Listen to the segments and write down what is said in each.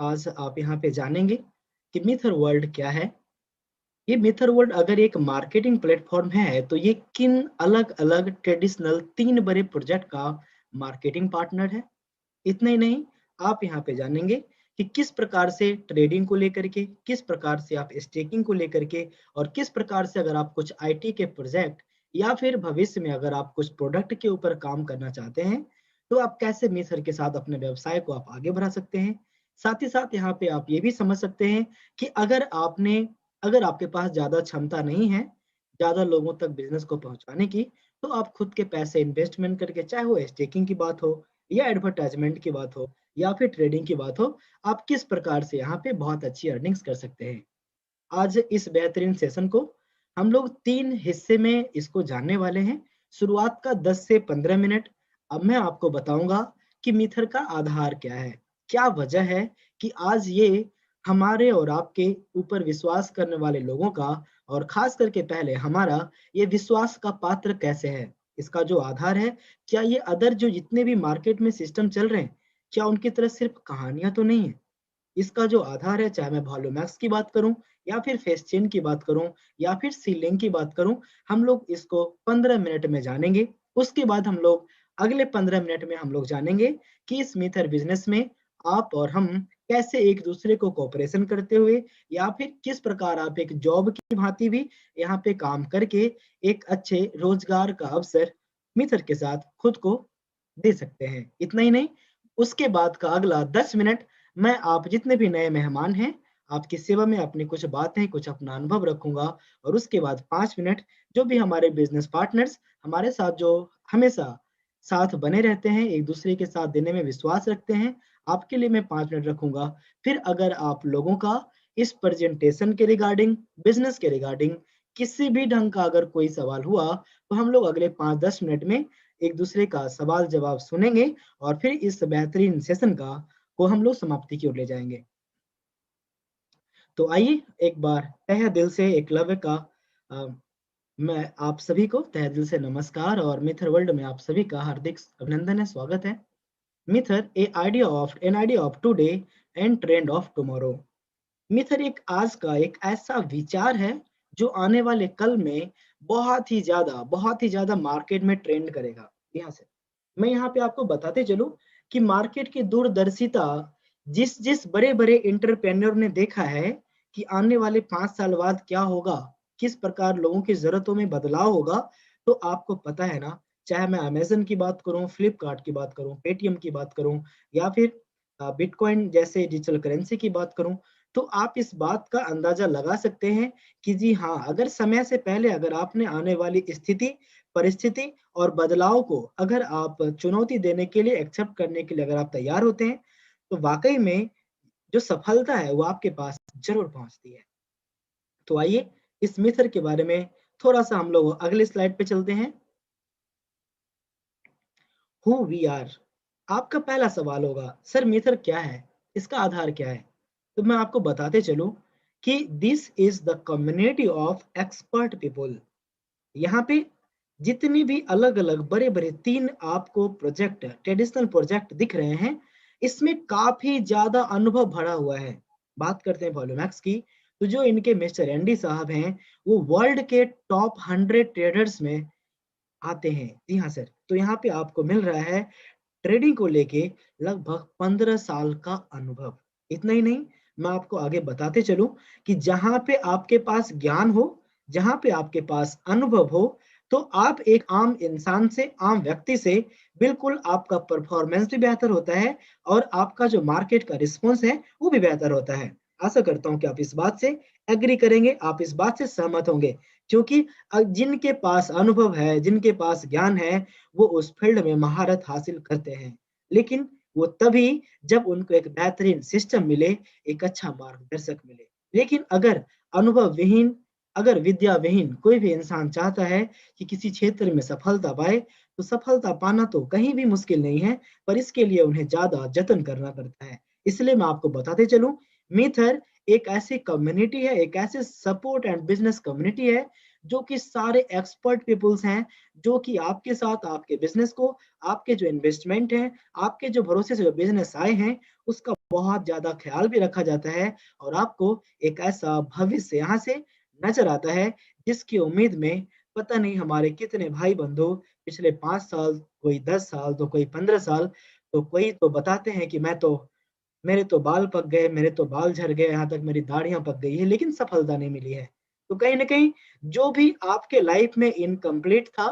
आज आप यहाँ पे जानेंगे कि मिथर वर्ल्ड क्या है। ये मिथर वर्ल्ड अगर एक मार्केटिंग प्लेटफॉर्म है तो ये किन अलग अलग ट्रेडिशनल 3 बड़े प्रोजेक्ट का मार्केटिंग पार्टनर है। इतना ही नहीं, आप यहाँ पे जानेंगे कि किस प्रकार से ट्रेडिंग को लेकर के, किस प्रकार से आप स्टेकिंग को लेकर के, और किस प्रकार से अगर आप कुछ आईटी के प्रोजेक्ट या फिर भविष्य में अगर आप कुछ प्रोडक्ट के ऊपर काम करना चाहते हैं तो आप कैसे मिथर के साथ अपने व्यवसाय को आप आगे बढ़ा सकते हैं। साथ ही साथ यहाँ पे आप ये भी समझ सकते हैं कि अगर आपके पास ज्यादा क्षमता नहीं है ज्यादा लोगों तक बिजनेस को पहुंचाने की, तो आप खुद के पैसे इन्वेस्टमेंट करके, चाहे वो स्टेकिंग की बात हो या एडवर्टाइजमेंट की बात हो या फिर ट्रेडिंग की बात हो, आप किस प्रकार से यहाँ पे बहुत अच्छी अर्निंग्स कर सकते हैं। आज इस बेहतरीन सेशन को हम लोग 3 हिस्से में इसको जानने वाले हैं। शुरुआत का 10 से 15 मिनट अब मैं आपको बताऊंगा कि मिथर का आधार क्या है, क्या वजह है कि आज ये हमारे और आपके ऊपर विश्वास करने वाले लोगों का, और खास करके पहले हमारा, ये विश्वास का पात्र कैसे है। इसका जो आधार है, क्या ये अदर जो जितने भी मार्केट में सिस्टम चल रहे हैं, क्या उनकी तरह सिर्फ कहानियां तो नहीं है। इसका जो आधार है, चाहे मैं वॉल्यूमैक्स की बात करूं या फिर फेस चेन की बात करूं या फिर सीलिंग की बात करूं, हम लोग इसको 15 मिनट में जानेंगे। उसके बाद हम लोग अगले 15 मिनट में हम लोग जानेंगे कि इस मीथर बिजनेस में आप और हम कैसे एक दूसरे को कोऑपरेशन करते हुए या फिर किस प्रकार आप एक जॉब की भांति भी यहाँ पे काम करके एक अच्छे रोजगार का अवसर मिथर के साथ खुद को दे सकते हैं। इतना ही नहीं, उसके बाद का अगला 10 मिनट मैं आप जितने भी नए मेहमान हैं आपकी सेवा में अपनी कुछ बातें, कुछ अपना अनुभव रखूंगा। और उसके बाद 5 मिनट जो भी हमारे बिजनेस पार्टनर्स हमारे साथ जो हमेशा साथ बने रहते हैं, एक दूसरे के साथ देने में विश्वास रखते हैं, आपके लिए मैं 5 मिनट रखूंगा। फिर अगर आप लोगों का इस प्रेजेंटेशन के रिगार्डिंग, बिजनेस के रिगार्डिंग किसी भी ढंग का अगर कोई सवाल हुआ, तो हम लोग अगले 5-10 मिनट में एक दूसरे का सवाल जवाब सुनेंगे और फिर इस बेहतरीन सेशन का को हम लोग समाप्ति की ओर ले जाएंगे। तो आइए एक बार तहे दिल से एकलव्य का अ, मैं आप सभी को तहे दिल से नमस्कार और मिथर वर्ल्ड में आप सभी का हार्दिक अभिनंदन है, स्वागत है। मिथर an idea of today and trend of tomorrow. मिथर एक आज का एक ऐसा विचार है जो आने वाले कल में बहुत ही ज्यादा मार्केट में ट्रेंड करेगा। यहाँ से मैं यहाँ पे आपको बताते चलूं कि मार्केट की दूरदर्शिता जिस जिस बड़े बड़े इंटरप्रेन्योर ने देखा है कि आने वाले 5 साल बाद क्या होगा, किस प्रकार लोगों की जरूरतों में बदलाव होगा, तो आपको पता है ना, चाहे मैं अमेजन की बात करूं, फ्लिपकार्ट की बात करूं, पेटीएम की बात करूं या फिर बिटकॉइन जैसे डिजिटल करेंसी की बात करूं, तो आप इस बात का अंदाजा लगा सकते हैं कि जी हाँ, अगर समय से पहले अगर आपने आने वाली स्थिति, परिस्थिति और बदलाव को अगर आप चुनौती देने के लिए, एक्सेप्ट करने के लिए अगर आप तैयार होते हैं, तो वाकई में जो सफलता है वो आपके पास जरूर पहुंचती है। तो आइए इस मिथर के बारे में थोड़ा सा हम लोग अगले स्लाइड पे चलते हैं। Who we are. आपका पहला सवाल होगा, सर मिथर क्या है, इसका आधार क्या है। तो मैं आपको बताते चलूं कि this is the community of expert people. यहाँ पे जितनी भी अलग अलग बड़े बड़े 3 आपको प्रोजेक्ट, ट्रेडिशनल प्रोजेक्ट दिख रहे हैं, इसमें काफी ज्यादा अनुभव भरा हुआ है। बात करते हैं वॉल्यूमैक्स की, तो जो इनके मिस्टर एंडी साहब हैं वो वर्ल्ड के टॉप 100 ट्रेडर्स में आते हैं। जी हाँ सर, तो यहाँ पे आपको मिल रहा है ट्रेडिंग को लेके लगभग 15 साल का अनुभव। इतना ही नहीं, मैं आपको आगे बताते चलूं कि जहां पे आपके पास ज्ञान हो, जहां पे आपके पास अनुभव हो, तो आप एक आम इंसान से, आम व्यक्ति से बिल्कुल आपका परफॉर्मेंस भी बेहतर होता है और आपका जो मार्केट का रिस्पॉन्स है वो भी बेहतर होता है। आशा करता हूं कि आप इस बात से एग्री करेंगे, आप इस बात से सहमत होंगे, क्योंकि जिनके पास अनुभव है, जिनके पास ज्ञान है, वो उस फील्ड में महारत हासिल करते हैं। लेकिन वो तभी जब उनको एक बेहतरीन सिस्टम मिले, एक अच्छा मार्गदर्शक मिले। लेकिन अगर अनुभव विहीन, अगर विद्या विहीन कोई भी इंसान चाहता है कि किसी क्षेत्र में सफलता पाए, तो सफलता पाना तो कहीं भी मुश्किल नहीं है, पर इसके लिए उन्हें ज्यादा जतन करना पड़ता है। इसलिए मैं आपको बताते चलूं, मीथर एक ऐसी कम्युनिटी है, एक ऐसे सपोर्ट एंड बिजनेस कम्युनिटी है जो कि सारे एक्सपर्ट पीपल्स हैं, जो कि आपके साथ आपके बिजनेस को, आपके जो इन्वेस्टमेंट हैं, आपके जो भरोसे से जो बिजनेस आए हैं, उसका बहुत ज्यादा ख्याल भी रखा जाता है और आपको एक ऐसा भविष्य यहाँ से नजर आता है जिसकी उम्मीद में पता नहीं हमारे कितने भाई बंधु पिछले 5 साल, कोई 10 साल, तो कोई 15 साल, तो कोई तो बताते हैं कि मेरे तो बाल पक गए, मेरे तो बाल झड़ गए, यहाँ तक मेरी दाढ़ियाँ पक गई है, लेकिन सफलता नहीं मिली है। तो कहीं न कहीं जो भी आपके लाइफ में इनकम्प्लीट था,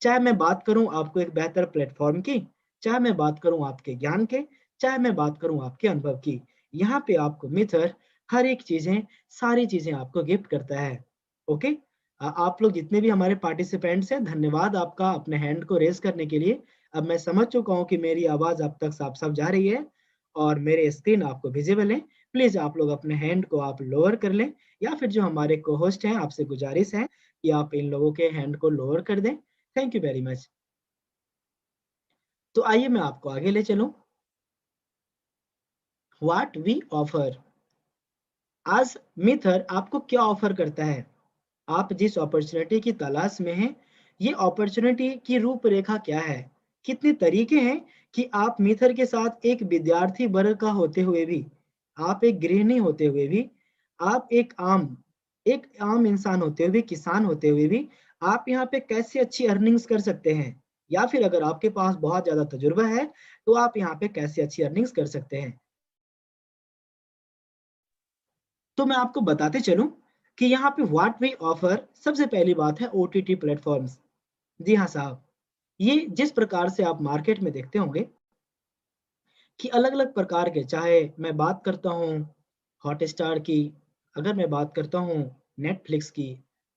चाहे मैं बात करूँ आपको एक बेहतर प्लेटफ़ॉर्म की, चाहे मैं बात करूँ आपके ज्ञान के, चाहे मैं बात करूँ आपके अनुभव की, यहाँ पे आपको मिथर हर एक चीज़ें, सारी चीज़ें आपको गिफ्ट करता है। ओके? आप लोग जितने भी हमारे पार्टिसिपेंट्स हैं, धन्यवाद आपका अपने हैंड को रेज़ करने के लिए। अब मैं समझ चुका हूँ कि मेरी आवाज़ आप तक साफ-साफ जा रही है और मेरे स्क्रीन आपको विज़िबल है। प्लीज़ आप लोग अपने हैंड को आप लोअर कर लें या फिर जो हमारे को-होस्ट हैं, आपसे गुज़ारिश है कि आप इन लोगों के हैंड को लोअर कर दें। Thank you very much. तो आइए मैं आपको आगे ले चलूँ। What we offer. आज मिथर आपको क्या ऑफर करता है? आप जिस अपॉर्चुनिटी की तलाश में हैं, ये अपॉर्चुनिटी की रूपरेखा क्या है? कितने तरीके हैं कि आप मिथर के साथ एक विद्यार्थी वर्ग का होते हुए भी, आप एक गृहिणी होते हुए भी, आप एक आम इंसान होते हुए, किसान होते हुए भी, आप यहाँ पे कैसे अच्छी अर्निंग्स कर सकते हैं? या फिर अगर आपके पास बहुत ज़्यादा तजुर्बा है, तो आप यहाँ पे कैसे अच्छी अर्निंग्स कर सकते हैं? तो मैं आपको बताते चलूँ कि यहाँ पे व्हाट वी ऑफर, सबसे पहली बात है ओटीटी प्लेटफ़ॉर्म्स। जी हाँ साहब, ये जिस प्रकार से आप मार्केट में देखते होंगे कि अलग-अलग प्रकार के, चाहे मैं बात करता हूँ हॉटस्टार की, अगर मैं बात करता हूँ नेटफ्लिक्स की,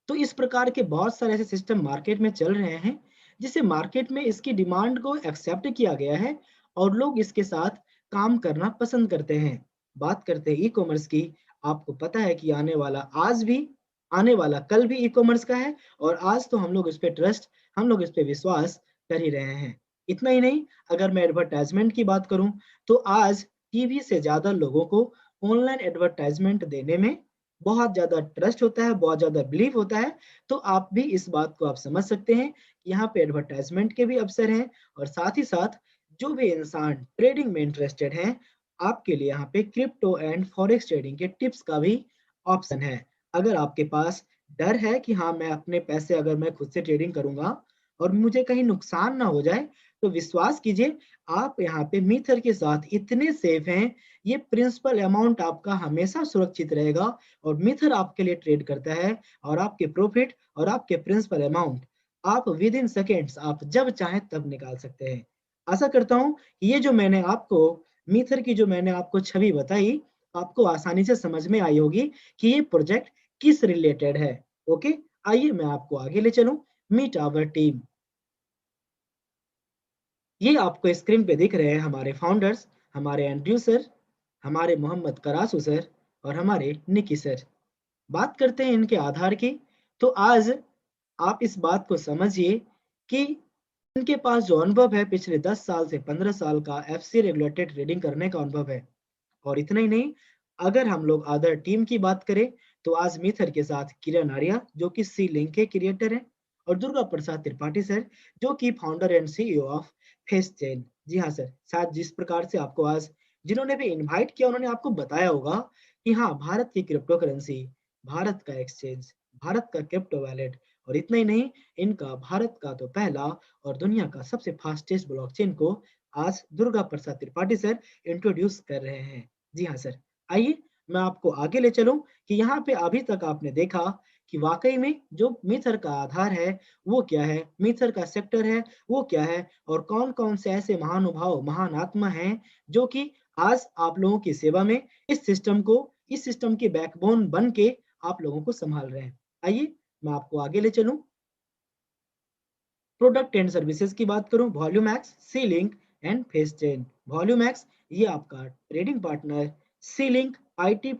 तो इस प्रकार के बहुत सारे ऐसे सिस्टम मार्केट में चल रहे हैं, जिसे मार्केट में इसकी डिमांड को एक्सेप्ट किया गया है और लोग इसके साथ काम करना पसंद करते हैं। बात करते हैं ई-कॉमर्स की, आपको पता है कि आज भी, आने वाला कल भी ई-कॉमर्स का है और आज तो हम लोग इस पे विश्वास कर ही रहे हैं। इतना ही नहीं, अगर मैं एडवर्टाइज़मेंट की बात करूँ, तो आज टीवी से ज़्यादा लोगों को ऑनलाइन एडवर्टाइज़मेंट देने में बहुत ज़्यादा ट्रस्ट होता है, बहुत ज़्यादा बिलीव होता है, तो आप भी इस बात को आप समझ सकते हैं, कि यहाँ पे एडवर्टाइज़मेंट के भी अवसर हैं और साथ ही साथ जो भी इंसान ट्रेडिंग में इंटरेस्टेड हैं, आपके लिए यहाँ पे क्रिप्टो एंड फॉरेक्स ट्रेडिंग के टिप्स का भी ऑप्शन है। अगर आपके पास डर है कि हाँ, मैं अपने पैसे अगर मैं खुद से ट्रेडिंग करूँगा और मुझे कहीं नुकसान ना हो जाए, तो विश्वास कीजिए, आप यहाँ पे मिथर के साथ इतने सेफ हैं, ये प्रिंसिपल अमाउंट आपका हमेशा सुरक्षित रहेगा और मिथर आपके लिए ट्रेड करता है और आपके प्रॉफिट और आपके प्रिंसिपल अमाउंट आप विद इन सेकंड्स आप जब चाहें तब निकाल सकते हैं। आशा करता हूँ ये जो मैंने आपको मिथर की जो मैंने आपको छवि बताई, आपको आसानी से समझ में आई होगी कि ये प्रोजेक्ट किस रिलेटेड है। ओके, आइए मैं आपको आगे ले चलूँ। Meet our team. ये आपको स्क्रीन पे दिख रहे हैं हमारे फाउंडर्स, हमारे एंड्रयू सर, हमारे मोहम्मद करासू सर और हमारे निकी सर। बात करते हैं इनके आधार की, तो आज आप इस बात को समझिए कि इनके पास जो अनुभव है पिछले 10 साल से 15 साल का एफसी रेगुलेटेड ट्रेडिंग करने का अनुभव है। और इतना ही नहीं, अगर हम लोग अदर टीम की बात करें, तो आज मिथर के साथ किरण आर्या जो कि सी लिंक के क्रिएटर हैं और दुर्गा प्रसाद त्रिपाठी सर जो कि founder and CEO of face chain. जी हाँ सर, शायद जिस प्रकार से आपको आज जिन्होंने भी इनवाइट किया उन्होंने आपको बताया होगा कि हाँ, भारत की क्रिप्टो करेंसी, भारत का एक्सचेंज, भारत का क्रिप्टो वैलेट और इतना ही नहीं, इनका भारत का तो पहला और दुनिया का सबसे फास्टेस्ट ब्लॉकचेन को आज दुर्गा प्रसाद त्रिपाठी सर इंट्रोड्यूस कर रहे हैं। जी हाँ सर। आइए मैं आपको आगे ले चलूँ कि यहाँ पे अभी तक आपने देखा कि वाक़ई में जो मिथर का आधार है, वो क्या है? मिथर का सेक्टर है, वो क्या है? और कौन-कौन से ऐसे महानुभाव, महान आत्मा हैं, जो कि आज आप लोगों की सेवा में इस सिस्टम के बैकबोन बन के आप लोगों को सँभाल रहे हैं। आइए, मैं आपको आगे ले चलूँ। प्रोडक्ट एंड सर्विसेज की बात करूं, Volume X, Sea Link and Face Chain. Volume X ये आपका trading partner, Sea Link IT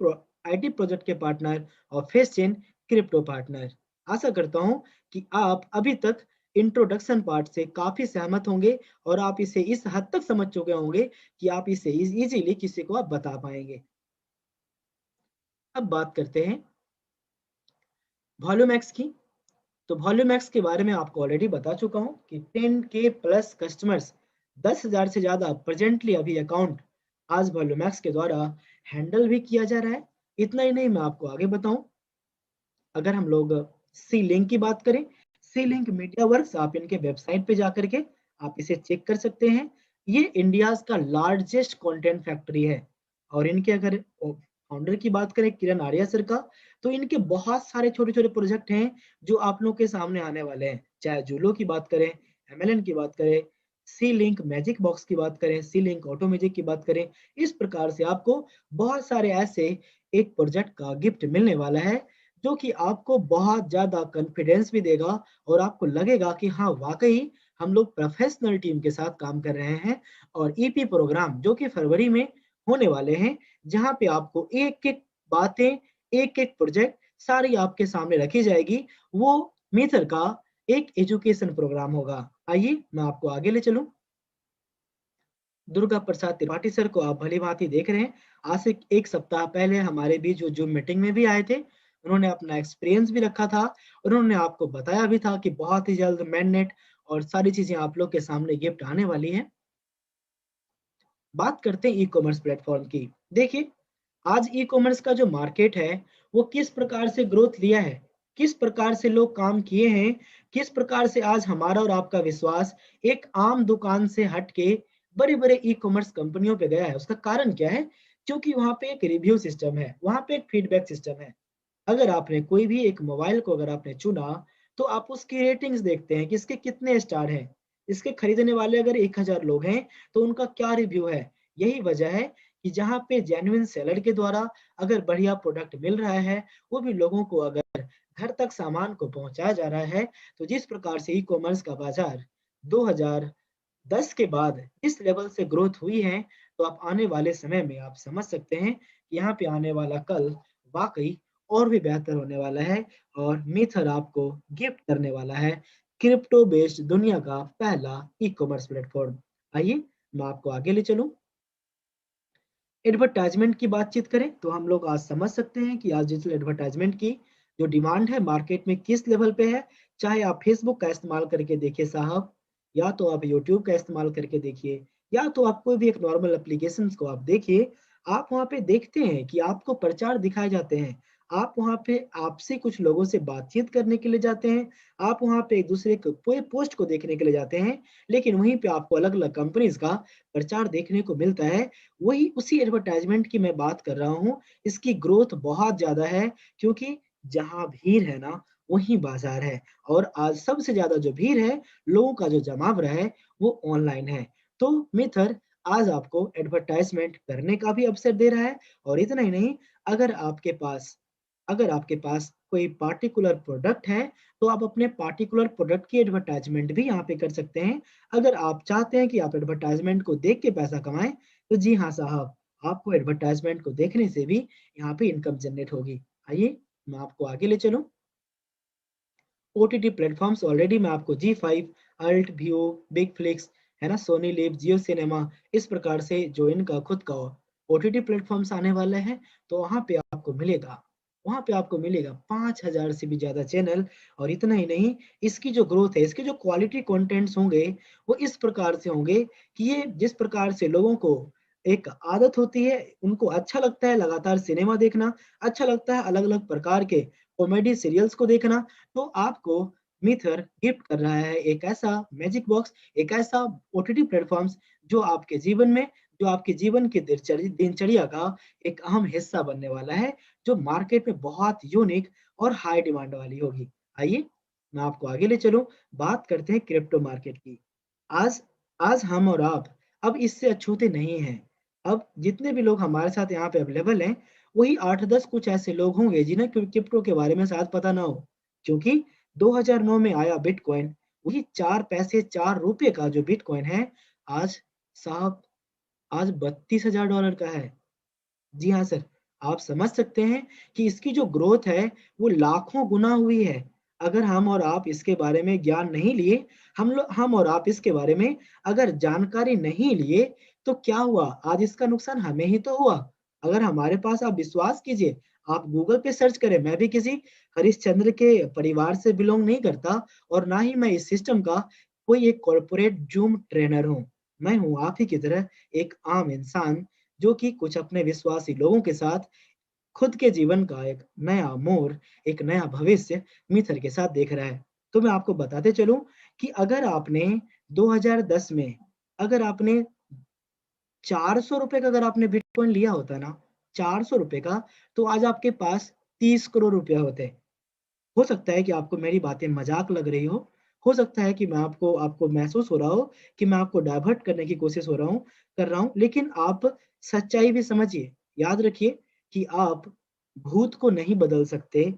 project के पार्टनर और फेस चेन क्रिप्टो पार्टनर। आशा करता हूं कि आप अभी तक इंट्रोडक्शन पार्ट से काफी सहमत होंगे और आप इसे इस हद तक समझ चुके होंगे कि आप इसे इजीली किसी को आप बता पाएंगे। अब बात करते हैं वॉल्यूम एक्स की। तो वॉल्यूमैक्स के बारे में आपको ऑलरेडी बता चुका हूँ कि 10K प्लस कस्टमर्स, 10,000 से ज़्यादा प्रेजेंटली अभी अकाउंट आज वॉल्यूमैक्स के द्वारा हैंडल भी किया जा रहा है। इतना ही नहीं, मैं आपको आगे बताऊँ, अगर हम लोग सी लिंक की बात करें, सी लिंक मीडिया वर्क्स, आप इनके वेबसाइट पे जाकर के आप इसे चेक कर सकते हैं। ये इंडियाज का लार्जेस्ट कंटेंट फैक्ट्री है। और इनके अगर फाउंडर की बात करें किरण आर्या सर का, तो इनके बहुत सारे छोटे छोटे प्रोजेक्ट हैं जो आप लोग के सामने आने वाले हैं। चाहे जूलो की बात करें, एमएलएन की बात करें, सी लिंक मैजिक बॉक्स की बात करें, सी लिंक ऑटो मैजिक की बात करें, इस प्रकार से आपको बहुत सारे ऐसे एक प्रोजेक्ट का गिफ्ट मिलने वाला है जो कि आपको बहुत ज़्यादा कॉन्फिडेंस भी देगा और आपको लगेगा कि हाँ, वाक़ई हम लोग प्रोफ़ेशनल टीम के साथ काम कर रहे हैं। और ईपी प्रोग्राम जो कि फरवरी में होने वाले हैं, जहाँ पे आपको एक-एक बातें, एक-एक प्रोजेक्ट सारी आपके सामने रखी जाएगी। वो मेथड का एक एजुकेशन प्रोग्राम होगा। आइए, मैं आपको आगे ले चलूँ। दुर्गा प्रसाद त्रिपाठी सर को आप भली-भांति देख रहे हैं। आज से 1 सप्ताह पहले हमारे बीच वो ज़ूम मीटिंग में भी आए थे। उन्होंने अपना एक्सपीरियंस भी रखा था। उन्होंने आपको बताया भी था कि बहुत ही जल्द मैननेट और सारी चीज़ें आप लोग के सामने गिफ्ट आने वाली हैं। बात करते हैं ई-कॉमर्स प्लेटफ़ॉर्म की। देखिए, आज ई-कॉमर्स का जो मार्केट है, वो किस प्रकार से ग्रोथ लिया है, किस प्रकार से लोग काम किए हैं, किस प्रकार से आज हमारा और आपका विश्वास एक आम दुकान से हट के बड़े-बड़े ई-कॉमर्स कंपनियों पे गया है। उसका कारण क्या है? क्योंकि वहाँ पे एक रिव्यू सिस्टम है, वहाँ पे एक फीडबैक सिस्टम है। अगर आपने कोई भी एक मोबाइल को अगर आपने चुना, तो आप उसकी रेटिंग्स देखते हैं कि इसके कितने स्टार हैं। इसके खरीदने वाले अगर 1000 लोग हैं, तो उनका क्या रिव्यू है। यही वजह है कि जहाँ पे जेन्युइन सेलर के द्वारा अगर बढ़िया प्रोडक्ट मिल रहा है, वो भी लोगों को अगर घर तक सामान को पहुँचाया जा रहा है, तो जिस प्रकार से ई-कॉमर्स का बाज़ार 2010 के बाद इस लेवल से ग्रोथ हुई है, तो आप आने वाले समय में आप समझ सकते हैं कि यहाँ पे आने वाला कल वाक़ई और भी बेहतर होने वाला है। और मिथर आपको गिफ्ट करने वाला है क्रिप्टो बेस्ड दुनिया का पहला ई-कॉमर्स प्लेटफ़ॉर्म। आइए, मैं आपको आगे ले चलूँ। एडवर्टाइज़मेंट की बातचीत करें, तो हम लोग आज समझ सकते हैं कि आज डिजिटल एडवर्टाइज़मेंट की जो डिमांड है मार्केट में किस लेवल पे है। चाहे आप फ़ेसबुक का इस्तेमाल करके देखिए साहब, या तो आप यूट्यूब का इस्तेमाल करके देखिए, या तो आप कोई भी एक नॉर्मल एप्लीकेशंस को आप देखिए। आप वहाँ पे देखते हैं कि आपको प्रचार दिखाए जाते हैं। आप वहाँ पे आपसे कुछ लोगों से बातचीत करने के लिए जाते हैं। आप वहाँ पे एक-दूसरे को पोस्ट को देखने के लिए जाते हैं, लेकिन वहीं पे आपको अलग-अलग कंपनीज़ का प्रचार देखने को मिलता है। वही उसी एडवर्टाइज़मेंट की मैं बात कर रहा हूँ। इसकी ग्रोथ बहुत ज़्यादा है, क्योंकि जहाँ भीड़ है ना, वहीं बाज़ार है। और आज सबसे ज़्यादा जो भीड़ है, लोगों का जो जमावड़ा है, वो ऑनलाइन है। तो मिथर आज आपको एडवर्टाइज़मेंट करने का भी अवसर दे रहा है। और इतना ही नहीं, अगर आपके पास अगर आपके पास कोई पार्टिकुलर प्रोडक्ट है, तो आप अपने पार्टिकुलर प्रोडक्ट की एडवर्टाइज़मेंट भी यहाँ पे कर सकते हैं। अगर आप चाहते हैं कि आप एडवर्टाइज़मेंट को देख के पैसा कमाएँ, तो जी हाँ साहब, आपको एडवर्टाइज़मेंट को देखने से भी यहाँ पे इनकम जनरेट होगी। आइए, मैं आपको आगे ले चलूँ। ओटीटी प्लेटफ़ॉर्म्स ऑलरेडी मैं आपको जी5, अल्ट, वियो, बिग फ्लिक्स, है ना, सोनी लिव, जियो सिनेमा, इस प्रकार से जो इनका खुद का ओटीटी प्लेटफ़ॉर्म्स आने वाले हैं, तो वहाँ पे आपको मिलेगा 5000 से भी ज़्यादा चैनल। और इतना ही नहीं, इसकी जो ग्रोथ है, इसके जो क्वालिटी कंटेंट्स होंगे, वो इस प्रकार से होंगे कि ये जिस प्रकार से लोगों को एक आदत होती है, उनको अच्छा लगता है लगातार सिनेमा देखना, अच्छा लगता है अलग-अलग प्रकार के कॉमेडी सीरियल्स को देखना, तो आपको मिथर गिफ्ट कर रहा है एक ऐसा मैजिक बॉक्स, एक ऐसा ओटीटी प्लेटफ़ॉर्म्स जो आपके जीवन में, जो आपके जीवन की दिनचर्या का एक अहम हिस्सा बनने वाला है, जो मार्केट में बहुत यूनिक और हाई डिमांड वाली होगी। आइए, मैं आपको आगे ले चलूँ, बात करते हैं क्रिप्टो मार्केट की। आज आज हम और आप अब इससे अछूते नहीं हैं। अब जितने भी लोग हमारे साथ यहाँ पे अवेलेबल हैं, वही 8-10 कुछ ऐसे लोग होंगे जिन्हें क्रिप्टो के बारे में शायद पता ना हो। क्योंकि 2009 में आया बिटकॉइन, वही 4 पैसे 4 रुपए का जो बिटकॉइन है, आज साहब आज $32,000 का है। जी हाँ सर, आप समझ सकते हैं कि इसकी जो ग्रोथ है, वो लाखों गुना हुई है। अगर हम और आप इसके बारे में ज्ञान नहीं लिए, हम और आप इसके बारे में अगर जानकारी नहीं लिए, तो क्या हुआ? आज इसका नुकसान हमें ही तो हुआ। अगर हमारे पास, आप विश्वास कीजिए, आप गूगल पे सर्च करें, मैं भी किसी हरिश्चंद्र के परिवार से बिलोंग नहीं करता और ना ही मैं इस सिस्टम का कोई एक कॉर्पोरेट जूम ट्रेनर हूँ। मैं हूँ आप ही की तरह एक आम इंसान, जो कि कुछ अपने विश्वासी लोगों के साथ खुद के जीवन का एक नया मोड़, एक नया भविष्य मिथर के साथ देख रहा है। तो मैं आपको बताते चलूं कि अगर आपने 2010 में, अगर आपने 400 रुपए का, अगर आपने बिटकॉइन लिया होता ना, 400 रुपए का, तो आज आपके पास 30 करोड़ रुपया होते। हो सकता है कि आपको मेरी बातें मजाक लग रही हो सकता है कि मैं आपको आपको महसूस हो रहा हो कि मैं आपको डाइवर्ट करने की कोशिश हो रहा हूँ कर रहा हूँ, लेकिन आप सच्चाई भी समझिए। याद रखिए कि आप भूत को नहीं बदल सकते,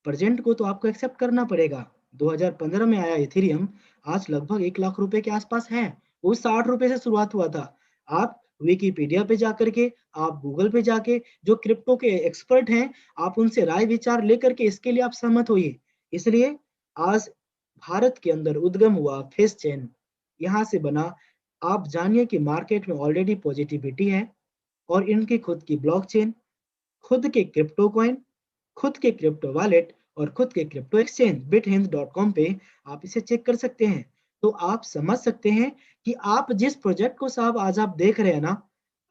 प्रेजेंट को तो आपको एक्सेप्ट करना पड़ेगा। 2015 में आया इथेरियम, आज लगभग 1 लाख रुपए के आसपास है। वो 60 रुपए से शुरुआत हुआ था। आप विकिपीडिया पे जाकर के, आप गूगल पे जाके, जो क्रिप्टो के एक्सपर्ट हैं, आप उनसे राय विचार लेकर के इसके लिए आप सहमत होइए। इसलिए आज भारत के अंदर उद्गम हुआ फेस चेन, यहाँ से बना। आप जानिए कि मार्केट में ऑलरेडी पॉजिटिविटी है और इनकी खुद की ब्लॉकचेन, खुद के क्रिप्टो कॉइन, खुद के क्रिप्टो वॉलेट और खुद के क्रिप्टो एक्सचेंज bithins.com पे आप इसे चेक कर सकते हैं। तो आप समझ सकते हैं कि आप जिस प्रोजेक्ट को साहब आज आप देख रहे हैं ना,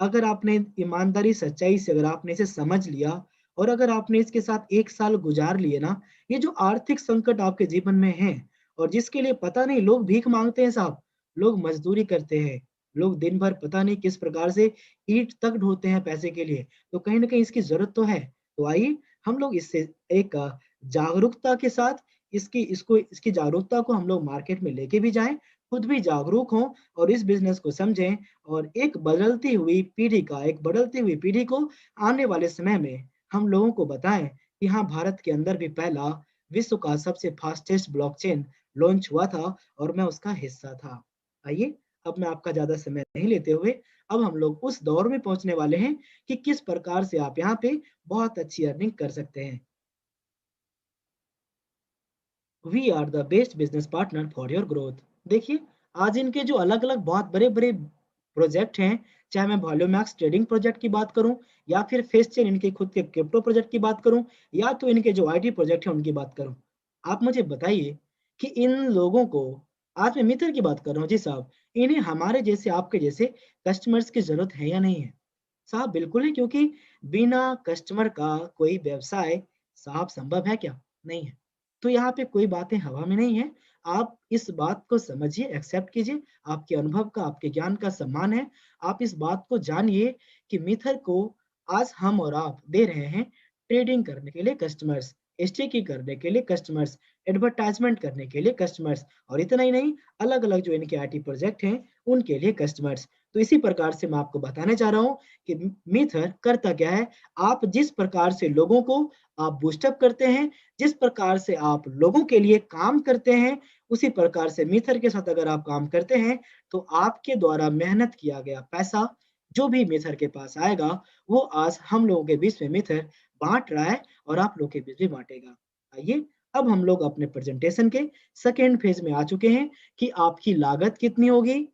अगर आपने ईमानदारी सच्चाई से अगर आपने इसे समझ लिया और अगर आपने इसके साथ 1 साल गुजार लिए ना, ये जो आर्थिक संकट आपके जीवन में है और जिसके लिए पता नहीं लोग भीख मांगते हैं साहब, लोग मजदूरी करते हैं, लोग दिन भर पता नहीं किस प्रकार से ईंट तक ढोते हैं पैसे के लिए, तो कहीं ना कहीं इसकी जरूरत तो है। तो आइए हम लोग इससे एक जागरूकता के साथ इसकी जागरूकता को हम लोग मार्केट में लेके भी जाएं, खुद भी जागरूक हों और इस बिजनेस को समझें और एक बदलती हुई पीढ़ी को आने वाले समय में हम लोगों को बताएं कि हाँ, भारत के अंदर भी पहला विश्व का सबसे फास्टेस्ट ब्लॉकचेन लॉन्च हुआ था और मैं उसका हिस्सा था। आइए, अब मैं आपका ज्यादा समय नहीं लेते हुए, अब हम लोग उस दौर में पहुंचने वाले हैं कि किस प्रकार से आप यहाँ पे बहुत अच्छी अर्निंग कर सकते हैं। We are the best business partner for your growth. देखिए, आज इनके जो अलग अलग बहुत बड़े बड़े प्रोजेक्ट हैं, चाहे मैं वॉल्यूमैक्स ट्रेडिंग प्रोजेक्ट की बात करूं या फिर फेस चेन इनके खुद के क्रिप्टो प्रोजेक्ट की बात करूं या तो इनके जो आईटी प्रोजेक्ट हैं उनकी बात करूं, आप मुझे बताइए कि इन लोगों को, आज मैं मित्र की बात कर रहा हूँ जी साहब, इन्हें हमारे जैसे आपके जैसे कस्टमर्स की जरूरत है या नहीं है? साहब बिल्कुल है, क्योंकि बिना कस्टमर का कोई व्यवसाय साहब संभव है क्या? नहीं है। तो यहाँ पे कोई बातें हवा में नहीं है। आप इस बात को समझिए, एक्सेप्ट कीजिए, आपके अनुभव का, आपके ज्ञान का सम्मान है। आप इस बात को जानिए कि मिथर को आज हम और आप दे रहे हैं ट्रेडिंग करने के लिए कस्टमर्स, स्टेकिंग करने के लिए कस्टमर्स, एडवर्टाइजमेंट करने के लिए कस्टमर्स और इतना ही नहीं, अलग अलग जो इनके आईटी प्रोजेक्ट हैं उनके लिए कस्टमर्स। तो इसी प्रकार से मैं आपको बताने चाह रहा हूँ कि मिथर करता क्या है। आप जिस प्रकार से लोगों को आप बूस्टअप करते हैं, जिस प्रकार से आप लोगों के लिए काम करते हैं, उसी प्रकार से मिथर के साथ अगर आप काम करते हैं तो आपके द्वारा मेहनत किया गया पैसा जो भी मिथर के पास आएगा, वो आज हम लोगों के बीच में मिथर बांट रहा है और आप लोगों के बीच भी बांटेगा। आइए, अब हम लोग अपने प्रेजेंटेशन के सेकेंड फेज में आ चुके हैं कि आपकी लागत कितनी होगी,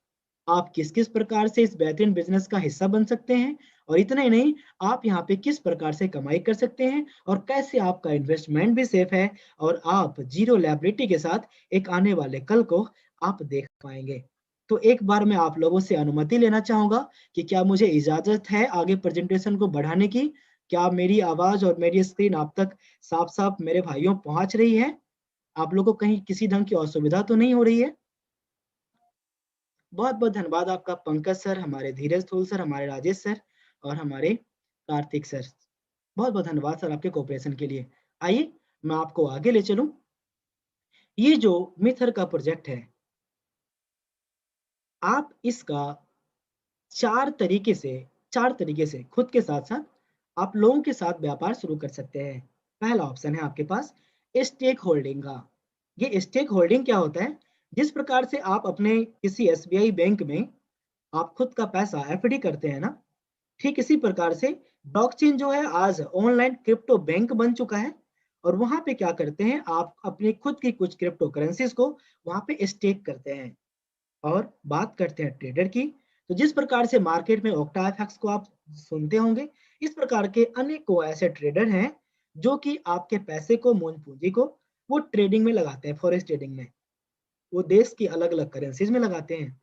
आप किस किस प्रकार से इस बेहतरीन बिजनेस का हिस्सा बन सकते हैं और इतना ही नहीं, आप यहाँ पे किस प्रकार से कमाई कर सकते हैं और कैसे आपका इन्वेस्टमेंट भी सेफ है और आप जीरो लायबिलिटी के साथ एक आने वाले कल को आप देख पाएंगे। तो एक बार मैं आप लोगों से अनुमति लेना चाहूंगा कि क्या मुझे इजाजत है आगे प्रेजेंटेशन को बढ़ाने की? क्या मेरी आवाज और मेरी स्क्रीन आप तक साफ साफ मेरे भाइयों पहुंच रही है? आप लोगों को कहीं किसी ढंग की असुविधा तो नहीं हो रही है? बहुत बहुत धन्यवाद आपका पंकज सर, हमारे धीरज थूल सर, हमारे राजेश सर और हमारे कार्तिक सर। बहुत बहुत धन्यवाद सर आपके कोऑपरेशन के लिए। आइए, मैं आपको आगे ले चलूं। ये जो मिथर का प्रोजेक्ट है, आप इसका चार तरीके से चार तरीके से खुद के साथ साथ आप लोगों के साथ व्यापार शुरू कर सकते हैं। पहला ऑप्शन है आपके पास स्टेक होल्डिंग का। ये स्टेक होल्डिंग क्या होता है? जिस प्रकार से आप अपने किसी एसबीआई बैंक में आप खुद का पैसा एफडी करते हैं ना, ठीक इसी प्रकार से ब्लॉकचेन जो है आज ऑनलाइन क्रिप्टो बैंक बन चुका है और वहां पे क्या करते हैं, आप अपनी खुद की कुछ क्रिप्टो करेंसीज को वहां पे स्टेक करते हैं। और बात करते हैं ट्रेडर की, तो जिस प्रकार से मार्केट में ऑक्टाएफएक्स को आप सुनते होंगे, इस प्रकार के अनेकों ऐसे ट्रेडर हैं जो कि आपके पैसे को, मूल पूंजी को वो ट्रेडिंग में लगाते हैं, फॉरेक्स ट्रेडिंग में। वो देश की अलग-अलग करेंसीज में लगाते हैं,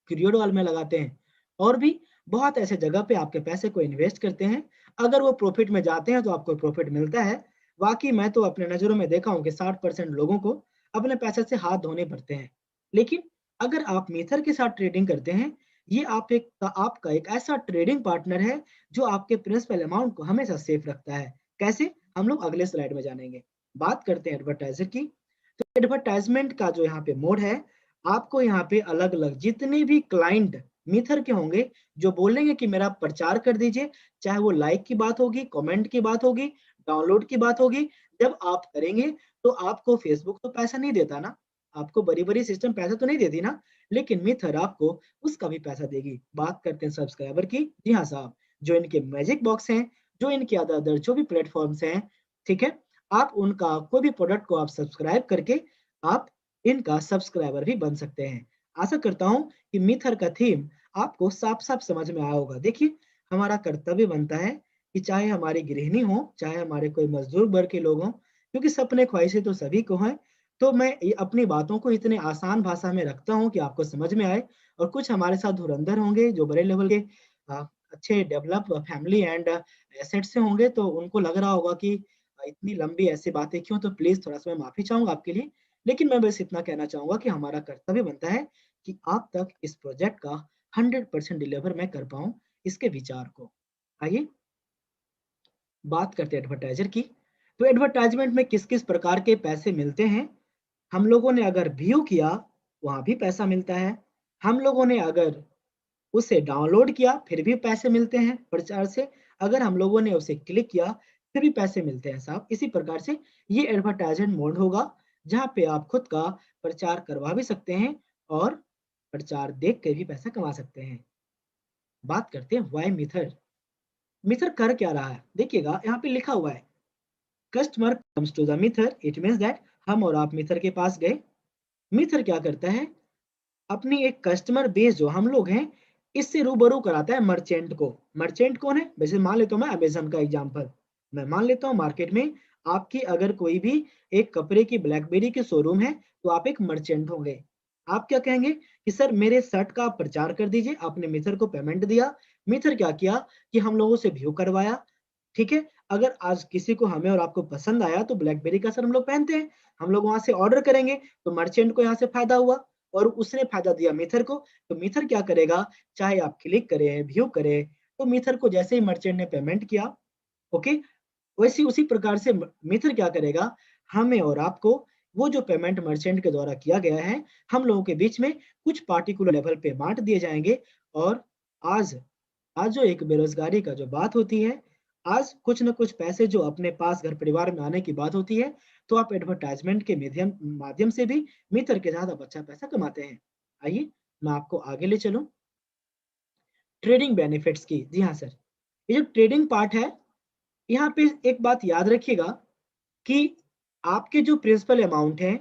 क्रूड ऑयल में लगाते हैं और भी बहुत ऐसे जगह पे आपके पैसे को इन्वेस्ट करते हैं। अगर वो प्रॉफिट में जाते हैं तो आपको प्रॉफिट मिलता है। वाक़ई मैं तो अपने नज़रों में देखा हूँ कि 60% लोगों को अपने पैसे से हाथ धोने पड़ते हैं। लेकिन अगर आप मीथर के साथ ट्रेडिंग करते हैं, ये आपका एक ऐसा ट्रेडिंग पार्टनर है जो आपके प्रिंसिपल अमाउंट को हमेशा सेफ रखता है। कैसे? हम लोग अगले स्लाइड में जानेंगे। बात करते हैं एडवर्टाइज़र की। तो एडवर्टाइज़मेंट का जो यहाँ पे मोड है, आपको यहाँ पे अलग-अलग जितने भी क्लाइंट मीथर के होंगे, जो बोलेंगे कि मेरा प्रचार कर दीजिए, चाहे वो लाइक की बात होगी, कमेंट की बात होगी, डाउनलोड की बात होगी, जब आप करेंगे तो आपको फेसबुक तो पैसा नहीं देता ना, आपको बड़ी-बड़ी सिस्टम पैसा तो नहीं देती ना, लेकिन मीथर आपको उसका भी पैसा देगी। बात करते हैं सब्सक्राइबर की। जी हाँ साहब, जो इनके मैजिक बॉक्स हैं, जो इनके अदर-अदर जो भी प्लेटफ़ॉर्म्स हैं, ठीक है? आप उनका कोई भी प्रोडक्ट को आप सब्सक्राइब करके आप इनका सब्सक्राइबर भी बन सकते हैं। आशा करता हूँ कि मिथर का थीम आपको साफ-साफ समझ में आया होगा। देखिए, हमारा कर्तव्य बनता है कि चाहे हमारी गृहिणी हो, चाहे हमारे कोई मज़दूर वर्ग के लोग हों, क्योंकि सपने ख्वाहिशें तो सभी को हैं। तो मैं ये अपनी बातों को इतने आसान भाषा में रखता हूँ कि आपको समझ में आए और कुछ हमारे साथ धुरंधर होंगे जो बड़े लेवल के अच्छे डेवलप फैमिली एंड एसेट से होंगे, तो उनको लग रहा होगा कि इतनी लंबी ऐसी बातें क्यों? तो प्लीज़ थोड़ा-सा मैं माफ़ी चाहूँगा आपके लिए। लेकिन मैं बस इतना कहना चाहूँगा कि हमारा कर्तव्य बनता है कि आप तक इस प्रोजेक्ट का 100% डिलीवर मैं कर पाऊँ इसके विचार को। आइए बात करते हैं एडवर्टाइज़र की। तो एडवर्टाइज़मेंट में किस-किस प्रकार के पैसे मिलते हैं? हम लोगों ने अगर व्यू किया, वहाँ भी पैसा मिलता है। हम लोगों ने अगर उसे डाउनलोड किया, फिर भी पैसे मिलते हैं प्रचार से। अगर हम लोगों ने उसे क्लिक किया, फिर भी पैसे मिलते हैं साहब। इसी प्रकार से ये एडवर्टाइज़मेंट मोड होगा, जहाँ पे आप खुद का प्रचार करवा भी सकते हैं और प्रचार देख के भी पैसा कमा सकते हैं। बात करते हैं व्हाय मिथर। मिथर कर क्या रहा है? देखिएगा यहाँ पे लिखा हुआ है, कस्टमर कम्स टू द मिथर, इट मीन्स दैट हम और आप मिथर के पास गए। मिथर क्या करता है? अपनी एक कस्टमर बेस जो हम लोग हैं, इससे रूबरू कराता है मर्चेंट को। मर्चेंट कौन है? वैसे मान लेता हूँ मैं अमेज़न का एग्ज़ाम्पल। मैं मान लेता हूँ मार्केट में आपकी अगर कोई भी एक कपड़े की ब्लैकबेरी की शोरूम है, तो आप एक मर्चेंट होंगे। आप क्या कहेंगे कि सर मेरे शर्ट का आप प्रचार कर दीजिए। आपने मिथर को पेमेंट दिया। मिथर क्या किया कि हम लोगों से व्यू करवाया, ठीक है? अगर आज किसी को हमें और आपको पसंद आया तो ब्लैकबेरी का शर्ट हम लोग पहनते हैं। हम लोग वहाँ से ऑर्डर करेंगे, तो मर्चेंट को यहाँ से फ़ायदा हुआ। और उसने फ़ायदा दिया मिथर को, तो मिथर क्या करेगा, चाहे आप क्लिक करें, व्यू करें, तो मिथर को जैसे ही मर्चेंट ने पेमेंट किया, ओके, वैसे उसी प्रकार से मिथर क्या करेगा, हमें और आपको वो जो पेमेंट मर्चेंट के द्वारा किया गया है, हम लोगों के बीच में कुछ पार्टिकुलर लेवल पे बाँट दिए जाएँगे और आज आज जो एक बेरोज़गारी का जो बात होती है, आज कुछ न कुछ पैसे जो अपने पास घर परिवार में आने की बात होती है, तो आप एडवर्टाइज़मेंट के माध्यम माध्यम से भी मित्र के साथ आप अच्छा पैसा कमाते हैं। आइए, मैं आपको आगे ले चलूँ, ट्रेडिंग बेनिफिट्स की। जी हाँ सर, ये जो ट्रेडिंग पार्ट है, यहाँ पे एक बात याद रखिएगा कि आपके जो प्रिंसिपल अमाउंट है,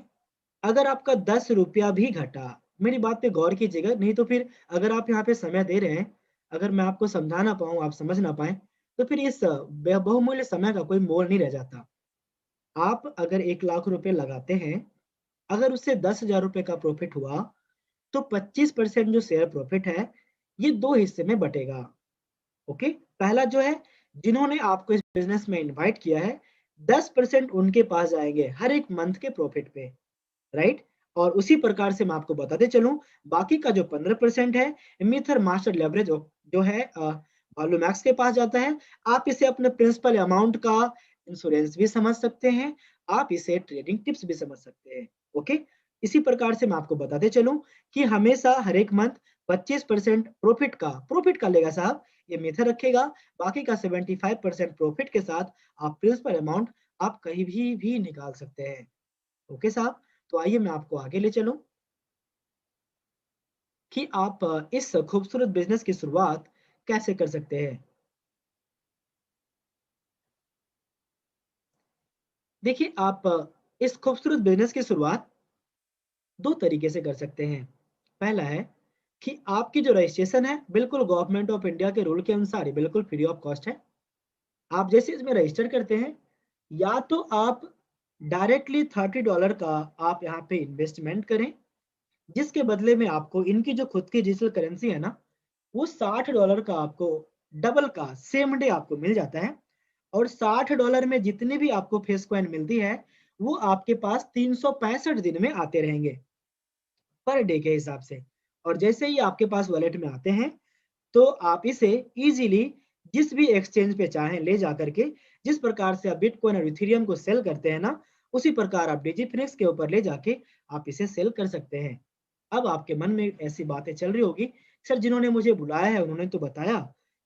अगर आपका ₹10 भी घटा, मेरी बात पे गौर कीजिएगा, नहीं तो फिर अगर आप यहाँ पे समय दे रहे हैं, अगर मैं आपको समझा ना पाऊँ, आप समझ ना पाएँ, तो फिर इस बहुमूल्य समय का कोई मोल नहीं रह जाता। आप अगर ₹1,00,000 लगाते हैं, अगर उससे ₹10,000 का प्रॉफ़िट हुआ, तो 25% जो शेयर प्रॉफ़िट है, ये 2 हिस्से में बँटेगा। ओके? पहला जो है, जिन्होंने आपको इस बिज़नेस में इनवाइट किया है, 10% उनके पास जाएँगे हर एक मंथ के प्रॉफ़िट पे। राइट? और उसी प्रकार से मैं आपको बताते चलूँ, बाकी का जो 15% है, मिथर मास्टर लेवरेज जो है वॉल्यूमैक्स के पास जाता है। आप इसे अपने प्रिंसिपल अमाउंट का इंश्योरेंस भी समझ सकते हैं, आप इसे ट्रेडिंग टिप्स भी समझ सकते हैं, ओके? इसी प्रकार से मैं आपको बताते चलूँ कि हमेशा हर एक मंथ 25% प्रॉफिट का लेगा साहब, ये मिथर रखेगा, बाकी का 75% प्रॉफिट के साथ आप प्रिंसिपल अमाउंट आप कहीं भी निकाल सकते हैं, ओके साहब? तो आइए मैं आपको आगे ले चलूँ कि आप इस खूबसूरत बिज़नेस की शुरुआत कैसे कर सकते हैं। देखिए आप इस खूबसूरत बिज़नेस की शुरुआत 2 तरीके से कर सकते हैं। पहला है कि आपकी जो रजिस्ट्रेशन है बिल्कुल गवर्नमेंट ऑफ इंडिया के रूल के अनुसार ही बिल्कुल फ्री ऑफ कॉस्ट है। आप जैसे इसमें रजिस्टर करते हैं, या तो आप डायरेक्टली $30 का आप यहाँ पे इन्वेस्टमेंट करें, जिसके बदले में आपको इनकी जो खुद की डिजिटल करेंसी है ना, वो $60 का आपको डबल का सेम डे आपको मिल जाता है। और $60 में जितनी भी आपको फेस कॉइन मिलती है, वो आपके पास 365 दिन में आते रहेंगे, पर डे के हिसाब से। और जैसे ही आपके पास वॉलेट में आते हैं, तो आप इसे इजीली जिस भी एक्सचेंज पे चाहें ले जा करके, जिस प्रकार से आप बिटकॉइन और इथेरियम को सेल करते हैं ना, उसी प्रकार आप डिजिफिनिक्स के ऊपर ले जाके आप इसे सेल कर सकते हैं। अब आपके मन में ऐसी बातें चल रही होगी, सर जिन्होंने मुझे बुलाया है उन्होंने तो बताया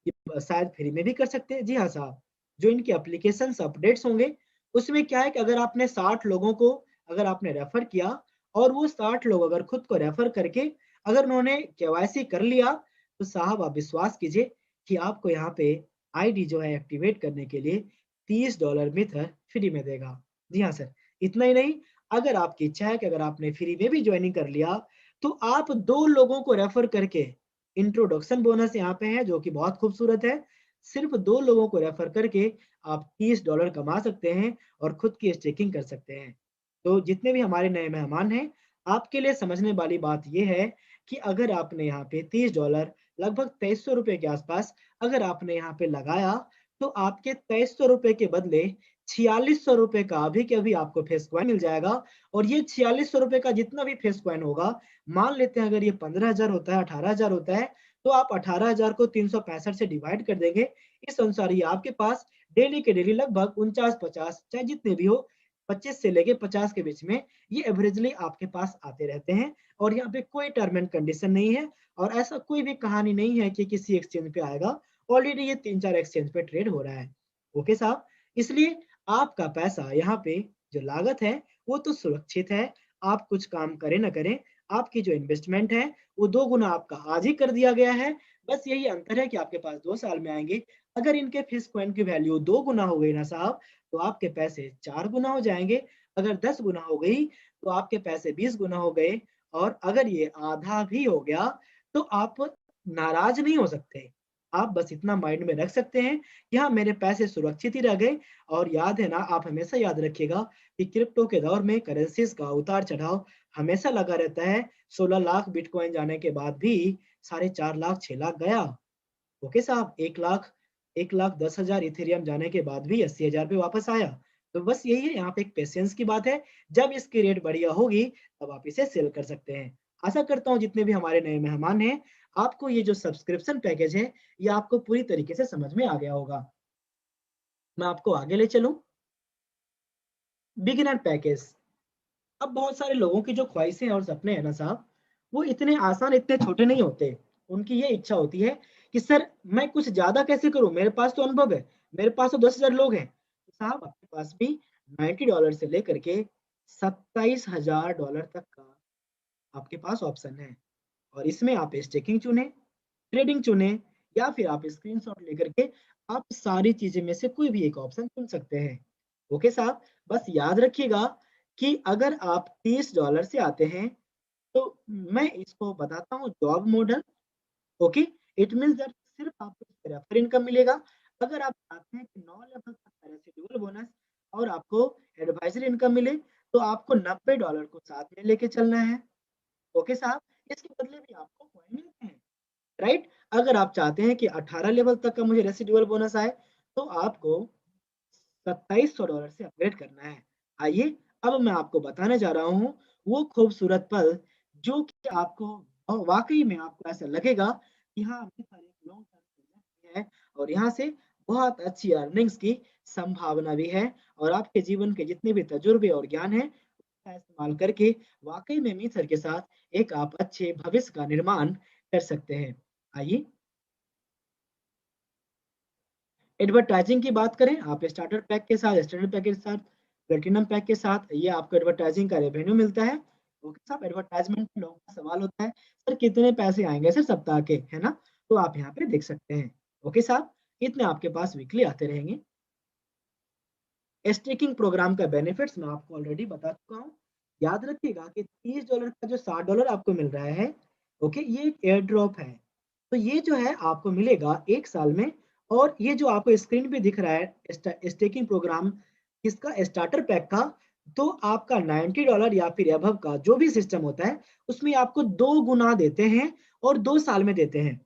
कि शायद फ्री में भी कर सकते हैं। जी हाँ साहब, जो इनके एप्लीकेशन अपडेट्स होंगे, उसमें क्या है कि अगर आपने 60 लोगों को अगर आपने रेफर किया, और वो 60 लोग अगर खुद को रेफर करके अगर उन्होंने केवाईसी कर लिया, तो साहब आप विश्वास कीजिए कि आपको यहाँ पे आईडी जो है एक्टिवेट करने के लिए $30 मिथर फ्री में देगा। जी हाँ सर, इतना ही नहीं, अगर आपकी इच्छा है कि अगर आपने फ्री में भी ज्वाइनिंग कर लिया, तो आप 2 लोगों को रेफर करके इंट्रोडक्शन बोनस यहाँ पे है जो कि बहुत खूबसूरत है। सिर्फ 2 लोगों को रेफर करके आप $30 कमा सकते हैं और खुद की स्टेकिंग कर सकते हैं। तो जितने भी हमारे नए मेहमान हैं, आपके लिए समझने वाली बात ये है कि अगर आपने यहाँ पे $30 लगभग ₹2300 के आसपास अगर आपने यहाँ पे लगाया, तो आपके ₹2300 के बदले ₹4600 का अभी के अभी आपको फेस कॉइन मिल जाएगा। और ये ₹4600 का जितना भी फेस कॉइन होगा, मान लेते हैं अगर ये 15,000 होता है, 18,000 होता है, तो आप 18,000 को 365 से डिवाइड कर देंगे। इस अनुसार ये आपके पास डेली के डेली लगभग 49-50 चाहे जितने भी हो, 25 से लेके 50 के बीच में ये एवरेजली आपके पास आते रहते हैं। और यहाँ पे कोई टर्म एंड कंडीशन नहीं है, और ऐसा कोई भी कहानी नहीं है कि किसी एक्सचेंज पे आएगा। ऑलरेडी ये 3-4 एक्सचेंज पे ट्रेड हो रहा है। ओके साहब, इसलिए आपका पैसा यहाँ पे जो लागत है वो तो सुरक्षित है। आप कुछ काम करें ना करें, आपकी जो इन्वेस्टमेंट है वो 2 गुना आपका आज ही कर दिया गया है। बस यही अंतर है कि आपके पास 2 साल में आएंगे। अगर इनके फिश कॉइन की वैल्यू 2 गुना हो गई ना साहब, तो आपके पैसे 4 गुना हो जाएंगे। अगर 10 गुना हो गई, तो आपके पैसे 20 गुना हो गए। और अगर ये आधा भी हो गया, तो आप नाराज नहीं हो सकते। आप बस इतना माइंड में रख सकते हैं कि हाँ, मेरे पैसे सुरक्षित ही रह गए। और याद है ना, आप हमेशा याद रखिएगा कि क्रिप्टो के दौर में करेंसीज का उतार चढ़ाव हमेशा लगा रहता है। 16 लाख बिटकॉइन जाने के बाद भी 4.5 लाख 6 लाख गया। ओके साहब, 1 लाख 10,000 इथेरियम जाने के बाद भी 80,000 पे वापस आया। तो बस यही है, यहाँ पे एक पेशेंस की बात है। जब इसकी रेट बढ़िया होगी, तब आप इसे सेल कर सकते हैं। आशा करता हूँ जितने भी हमारे नए मेहमान हैं, आपको ये जो सब्सक्रिप्शन पैकेज है, ये आपको पूरी तरीके से समझ में आ गया होगा। मैं आपको आगे ले चलूं। Beginner package. अब बहुत सारे लोगों की जो ख्वाहिशें और सपने हैं ना साहब, वो इतने आसान, इतने छोटे नहीं होते। उनकी ये इच्छा होती है कि सर मैं कुछ ज्यादा कैसे करूं, मेरे पास तो अनुभव है, मेरे पास तो 10,000 लोग हैं। तो साहब आपके पास भी $90 से लेकर के $27,000 तक का आपके पास ऑप्शन है। और इसमें आप स्टेकिंग चुने, ट्रेडिंग चुने, या फिर आप स्क्रीनशॉट लेकर के आप सारी चीजें में से कोई भी एक ऑप्शन चुन सकते हैं। ओके साहब, बस याद रखिएगा कि अगर आप $30 से आते हैं, तो मैं इसको बताता हूँ job model. Okay, it means that सिर्फ आपको रेफर इनकम मिलेगा। अगर आप चाहते हैं कि 9 लेवल तक का रेसिडुअल बोनस और आपको एडवाइजरी इनकम मिले, तो आपको $90 को साथ में लेके चलना है। ओके साहब, इसके बदले भी आपको कॉइन मिलते हैं, राइट। अगर आप चाहते हैं कि 18 लेवल तक का मुझे रेसिडुअल बोनस आए, तो आपको $2700 से अपग्रेड करना है। आइए, अब मैं आपको बताने जा रहा हूँ वो खूबसूरत पल, जो कि आपको वाकई में आपको ऐसा लगेगा कि हाँ, मेरे साथ एक लॉन्ग टर्म है, और यहाँ से बहुत अच्छी अर्निंग्स की संभावना भी है। और आपके जीवन के जितने भी तजुर्बे और ज्ञान है, उसका इस्तेमाल करके वाकई में मिथर के साथ एक आप अच्छे भविष्य का निर्माण कर सकते हैं। आइए, एडवर्टाइजिंग की बात करें, आप स्टार्टर पैक के साथ, स्टैंडर्ड पैक के साथ, प्लेटिनम पैक के साथ, ये आपको एडवर्टाइजिंग का रेवेन्यू मिलता है। ओके साहब, एडवर्टाइजमेंट में लोगों का सवाल होता है, सर कितने पैसे आएंगे सर सप्ताह के, है ना? तो आप यहाँ पे देख सकते हैं। ओके साहब, इतने आपके पास वीकली आते रहेंगे। स्टेकिंग प्रोग्राम का बेनिफिट्स मैं आपको ऑलरेडी बता चुका हूँ। याद रखिएगा कि $30 का जो $60 आपको मिल रहा है, ओके, ये एक एयर ड्रॉप है। तो ये जो है आपको मिलेगा 1 साल में, और ये जो आपको स्क्रीन पे दिख रहा है स्टेकिंग प्रोग्राम इसका स्टार्टर पैक का, तो आपका $90 या फिर अबव का जो भी सिस्टम होता है, उसमें आपको 2 गुना देते हैं और 2 साल में देते हैं।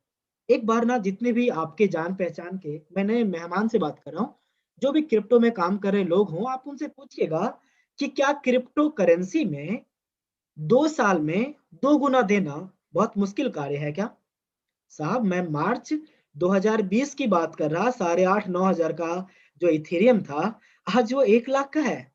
एक बार ना जितने भी आपके जान-पहचान के, मैं नए मेहमान से बात कर रहा हूँ, जो भी क्रिप्टो में काम कर रहे लोग हों, आप उनसे पूछिएगा कि क्या क्रिप्टो करेंसी में 2 साल में 2 गुना देना बहुत मुश्किल कार्य है क्या? साहब मैं मार्च 2020 की बात कर रहा, साढ़े 8-9 हज़ार का जो इथेरियम था, आज वो 1 लाख का है।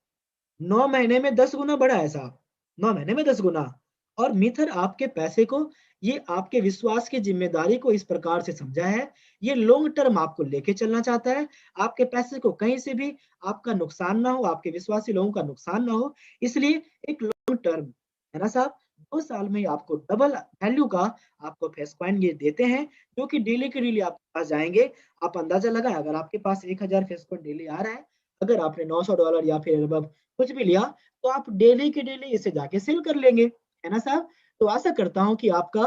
9 महीने में 10 गुना बढ़ा है साहब, 9 महीने में 10 गुना। और मित्र आपके पैसे को, ये आपके विश्वास की ज़िम्मेदारी को इस प्रकार से समझा है, ये लॉन्ग टर्म आपको लेके चलना चाहता है, आपके पैसे को कहीं से भी आपका नुकसान ना हो, आपके विश्वासी लोगों का नुकसान ना हो, इसलिए एक लॉन्ग टर्म, है ना साहब? 2 साल में आपको डबल वैल्यू का आपको फेस कॉइन ये देते हैं, जो कि डेली के डेली आपके पास जाएँगे। आप अंदाज़ा लगाएँ, अगर आपके पास 1000 फेस कॉइन डेली आ रहा है, अगर आपने $900 या फिर अबव कुछ भी लिया, तो आप डेली के डेली इसे जाके सेल कर लेंगे, है ना साहब? तो आशा करता हूँ कि आपका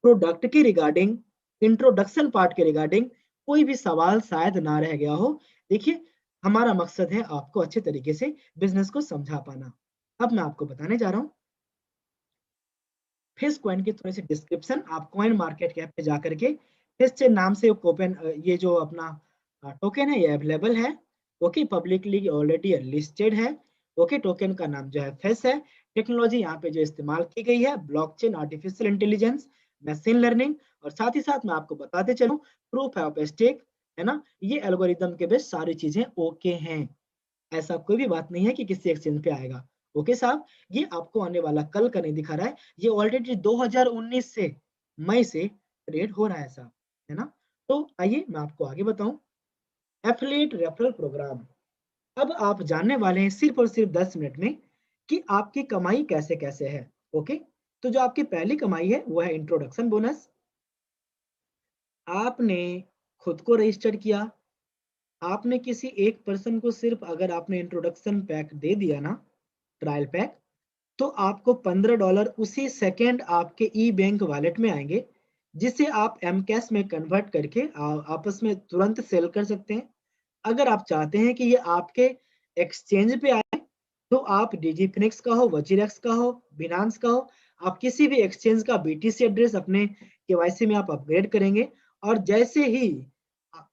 प्रोडक्ट के रिगार्डिंग, इंट्रोडक्शन पार्ट के रिगार्डिंग कोई भी सवाल शायद ना रह गया हो। देखिए, हमारा मकसद है आपको अच्छे तरीके से बिज़नेस को समझा पाना। अब मैं आपको बताने जा रहा हूँ फिश कॉइन की थोड़ी-सी डिस्क्रिप्शन। आप कॉइन मार्केट कैप पे जाकर के फिश चेन नाम से ये जो अपना टोकन है, ये अवेलेबल है। ओके, पब्लिकली ऑलरेडी लिस्टेड है। ओके, टोकन का नाम जो है फिश है। टेक्नोलॉजी यहाँ पे जो इस्तेमाल की गई है, blockchain, artificial intelligence, machine learning, और साथ ही साथ मैं आपको बताते चलूँ प्रूफ ऑफ स्टेक, है ना? ये एल्गोरिदम के बेस सारी चीज़ें ओके हैं। ऐसा कोई भी बात नहीं है कि किसी एक्सचेंज पे आएगा। ओके साहब, ये आपको आने वाला कल का नहीं दिखा रहा है, ये ऑलरेडी 2019 से मई से ट्रेड हो रहा है साहब, है ना? तो आइए मैं आपको आगे बताऊँ, एफिलिएट रेफरल प्रोग्राम। अब आप जानने वाले हैं सिर्फ़ और सिर्फ़ 10 मिनट में कि आपकी कमाई कैसे-कैसे है, ओके? तो जो आपकी पहली कमाई है, वो है इंट्रोडक्शन बोनस। आपने खुद को रजिस्टर किया, आपने किसी एक पर्सन को सिर्फ़ अगर आपने इंट्रोडक्शन पैक दे दिया ना, ट्रायल पैक, तो आपको $15 उसी सेकंड आपके ई बैंक वॉलेट में आएँगे, जिसे आप एम कैश में कन्वर्ट करके आपस में तुरंत सेल कर सकते हैं। अगर आप चाहते हैं कि ये आपके एक्सचेंज पे आए, तो आप डिजिफिनिक्स का हो, वजीरेक्स का हो, बिनांस का हो, आप किसी भी एक्सचेंज का बीटीसी एड्रेस अपने केवाईसी में आप अपग्रेड करेंगे, और जैसे ही अ,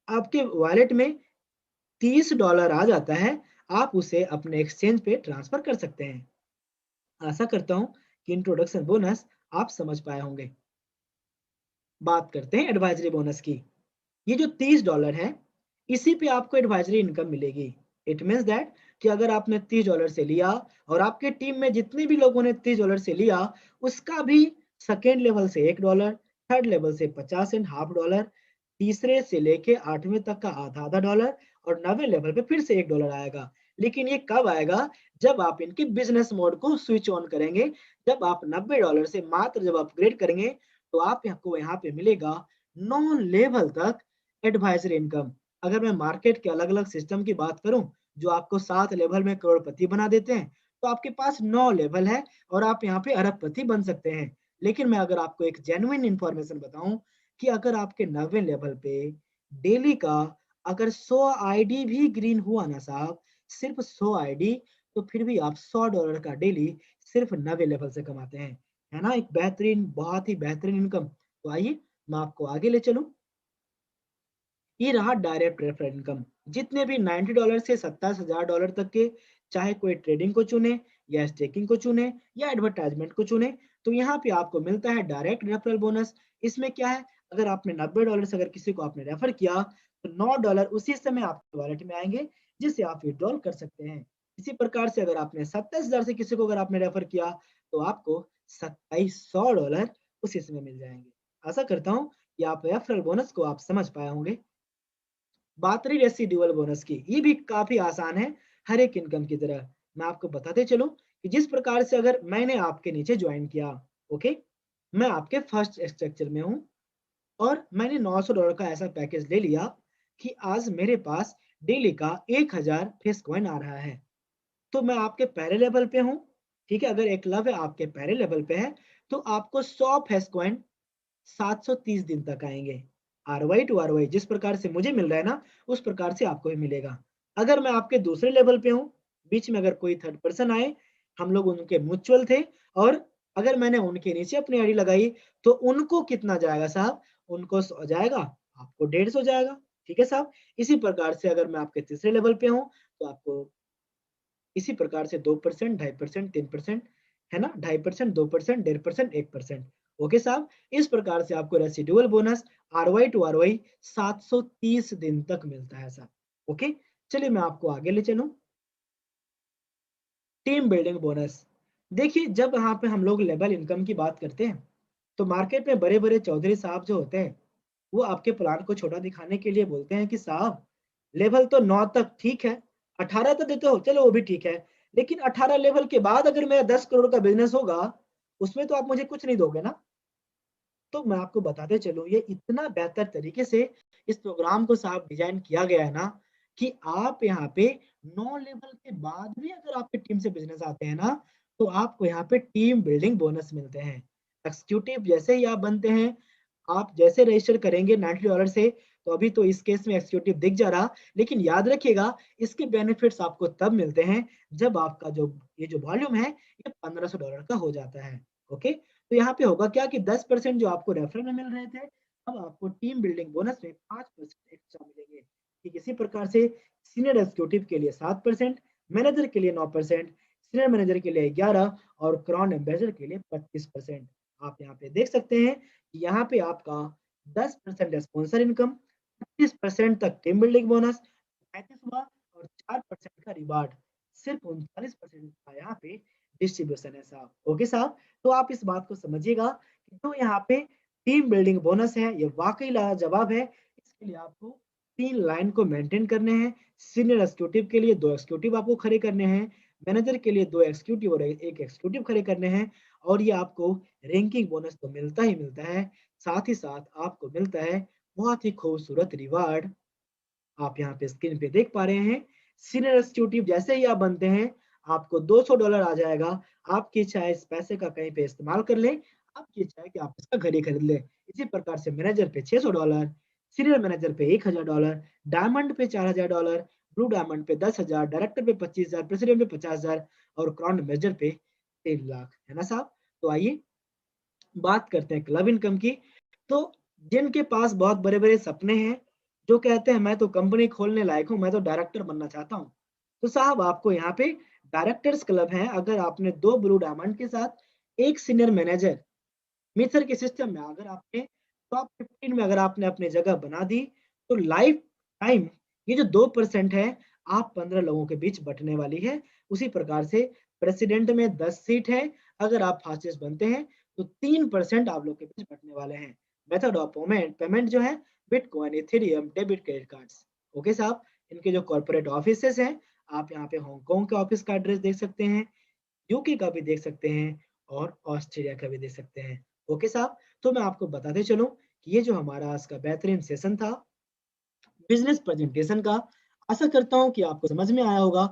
आपके वॉलेट में $30 आ जाता है, आप उसे अपने एक्सचेंज पे ट्रांसफ़र कर सकते हैं। आशा करता हूँ कि इंट्रोडक्शन बोनस आप समझ पाए होंगे। बात करते हैं एडवाइजरी बोनस की। ये जो $30 है, इसी पे आपको एडवाइजरी इनकम मिलेगी। इट मीन्स दैट कि अगर आपने $30 से लिया और आपके टीम में जितने भी लोगों ने $30 से लिया, उसका भी सेकंड लेवल से $1, थर्ड लेवल से 50 एंड हाफ डॉलर, तीसरे से लेके 8वें तक का आधा-आधा डॉलर, और 9वें लेवल पे फिर से $1 आएगा। लेकिन ये कब आएगा? जब आप इनके बिज़नेस मोड को स्विच ऑन करेंगे, जब आप $90 से मात्र जब अपग्रेड करेंगे, तो आप आपको यहाँ पे मिलेगा 9 लेवल तक एडवाइजरी इनकम। अगर मैं मार्केट के अलग-अलग सिस्टम की बात करूँ, जो आपको 7 लेवल में करोड़पति बना देते हैं, तो आपके पास 9 लेवल है और आप यहाँ पे अरबपति बन सकते हैं। लेकिन मैं अगर आपको एक जेन्युइन इन्फॉर्मेशन बताऊँ कि अगर आपके 9वें लेवल पे डेली का अगर 100 आईडी भी ग्रीन हुआ ना साहब, सिर्फ 100 आईडी, तो फिर भी आप $100 का डेली सिर्फ 9वें लेवल से कमाते हैं। है ना? एक बेहतरीन, बहुत ही बेहतरीन इनकम। तो आइए मैं आपको आगे ले चलूँ। ये रहा डायरेक्ट रेफरल इनकम। जितने भी $90 से $27,000 तक के, चाहे कोई ट्रेडिंग को चुने या स्टेकिंग को चुने या एडवर्टाइजमेंट को चुने, तो यहाँ पे आपको मिलता है डायरेक्ट रेफरल बोनस। इसमें क्या है, अगर आपने $90 से अगर किसी को आपने रेफर किया, तो $9 उसी समय आपके वॉलेट में आएँगे, जिसे आप विथड्रॉल कर सकते हैं। इसी प्रकार से अगर आपने 27,000 से किसी को अगर आपने रेफर किया, तो आपको $2700 उसी समय मिल जाएँगे। आशा करता हूँ कि आप रेफरल बोनस को आप समझ पाए होंगे। बात रही रेसिडुअल बोनस की, ये भी काफ़ी आसान है, हर एक इनकम की तरह। मैं आपको बताते चलूँ कि जिस प्रकार से अगर मैंने आपके नीचे जॉइन किया, ओके? मैं आपके फर्स्ट स्ट्रक्चर में हूँ और मैंने $900 का ऐसा पैकेज ले लिया कि आज मेरे पास डेली का 1000 फेस कॉइन आ रहा है। तो मैं आपके पहले लेवल पे हूँ, ठीक है? अगर एकलव्य आपके पहले लेवल पे है, तो आपको 100 फेस कॉइन 730 दिन तक आएंगे। आरवाई टू आरवाई जिस प्रकार से मुझे मिल रहा है ना, उस प्रकार से आपको भी मिलेगा। अगर मैं आपके दूसरे लेवल पे हूँ, बीच में अगर कोई थर्ड पर्सन आए, हम लोग उनके म्यूचुअल थे, और अगर मैंने उनके नीचे अपनी आईडी लगाई, तो उनको कितना जाएगा साहब? उनको 100 जाएगा, आपको 150 जाएगा। ठीक है साहब? इसी प्रकार से अगर मैं आपके तीसरे लेवल पे हूँ, तो आपको इसी प्रकार से 2%, 2.5%, 3%, है ना? 2.5%, 2%, 1.5%, 1%। ओके साहब? इस प्रकार से आपको रेसिडुअल बोनस आरवाई टू आरवाई 730 दिन तक मिलता है साहब। ओके? चलिए मैं आपको आगे ले चलूँ। Team building bonus. देखिए, जब यहाँ पे हम लोग लेवल इनकम की बात करते हैं, तो मार्केट में बड़े-बड़े चौधरी साहब जो होते हैं, वो आपके प्लान को छोटा दिखाने के लिए बोलते हैं कि साहब, लेवल तो 9 तक ठीक है, 18 तो देते हो, चलो वो भी ठीक है, लेकिन 18 लेवल के बाद अगर मेरा 10 करोड़ का बिज़नेस होगा, उसमें तो आप मुझे कुछ नहीं दोगे ना? तो मैं आपको बताते चलूँ, ये इतना बेहतर तरीके से इस प्रोग्राम को साहब डिज़ाइन किया गया है ना, कि आप यहाँ पे 9 लेवल के बाद भी अगर आपके टीम से बिज़नेस आते हैं ना, तो आपको यहाँ पे टीम बिल्डिंग बोनस मिलते हैं। एग्ज़ीक्यूटिव जैसे ही आप बनते हैं, आप जैसे रजिस्टर करेंगे $90 से, तो अभी तो इस केस में एग्ज़ीक्यूटिव दिख जा रहा, लेकिन याद रखिएगा, इसके बेनिफिट्स आपको तब मिलते हैं, जब आपका जो ये जो वॉल्यूम है, ये $1500 का हो जाता है। ओके? तो यहाँ पे होगा क्या कि 10% जो आपको रेफरल में मिल रहे थे, अब आपको टीम बिल्डिंग बोनस में 5% एक्स्ट्रा मिलेंगे। ठीक इसी प्रकार से सीनियर एग्जीक्यूटिव के लिए 7%, मैनेजर के लिए 9%, सीनियर मैनेजर के लिए 11 और क्राउन एम्बेसडर के लिए 25%। आप यहाँ पे देख सकते हैं कि यहाँ पे आपका 10% स्पॉन्सर इनकम, 25% तक टीम बिल्डिंग बोनस, 35 हुआ और 4% का रिवार्ड, सिर्फ 39% का यहाँ पे डिस्ट्रीब्यूशन है साहब। ओके साहब? तो आप इस बात को समझिएगा कि जो यहाँ पे टीम बिल्डिंग बोनस है, ये वाक़ई लाजवाब है। इसके लिए आपको 3 लाइन को मेंटेन करने हैं। सीनियर एग्जीक्यूटिव के लिए 2 एग्जीक्यूटिव आपको खड़े करने हैं, मैनेजर के लिए 2 एग्जीक्यूटिव और 1 एग्जीक्यूटिव खड़े करने हैं, और ये आपको रैंकिंग बोनस तो मिलता ही मिलता है। साथ ही साथ आपको मिलता है बहुत ही खूबसूरत रिवार्ड। आप यहाँ पे स्क्रीन पे देख पा रहे हैं। सीनियर एग्जीक्यूटिव जैसे ही आप बनते हैं, आपको $200 आ जाएगा। आपकी इच्छा है इस पैसे का कहीं पे इस्तेमाल कर लें, आपकी इच्छा है कि आप इसका घर ही खरीद लें। इसी प्रकार से मैनेजर पे $600, सीनियर मैनेजर पे $1000, डायमंड पे $4000, ब्लू डायमंड पे 10,000, डायरेक्टर पे 25,000, प्रेसिडेंट पे 50,000 और क्राउन मेजर पे 3 लाख। है ना साहब? तो आइए बात करते हैं क्लब इनकम की। तो जिनके पास बहुत बड़े-बड़े सपने हैं, जो कहते हैं मैं तो कंपनी खोलने लायक हूँ, मैं तो डायरेक्टर बनना चाहता हूँ। तो साहब आपको यहाँ पे डायरेक्टर्स क्लब है, अगर आपने 2 ब्लू डायमंड के साथ 1 सीनियर मैनेजर मिथर के सिस्टम में अगर आपने टॉप 15 में अगर आपने अपनी जगह बना दी, तो लाइफ टाइम ये जो 2% है, आप 15 लोगों के बीच बँटने वाली है। उसी प्रकार से प्रेसिडेंट में 10 सीट है, अगर आप फास्टेस्ट बनते हैं, तो 3% आप लोग के बीच बँटने वाले हैं। मेथड ऑफ पेमेंट पेमेंट जो है bitcoin, Ethereum, debit, credit cards. Okay साहब? इनके जो कॉर्पोरेट ऑफिसेज़ हैं, आप यहाँ पे हांगकांग के ऑफिस का एड्रेस देख सकते हैं, यूके का भी देख सकते हैं और ऑस्ट्रेलिया का भी देख सकते हैं। ओके साहब? तो मैं आपको बताते चलूँ कि ये जो हमारा आज का बेहतरीन सेशन था बिज़नेस प्रेजेंटेशन का, आशा करता हूँ कि आपको समझ में आया होगा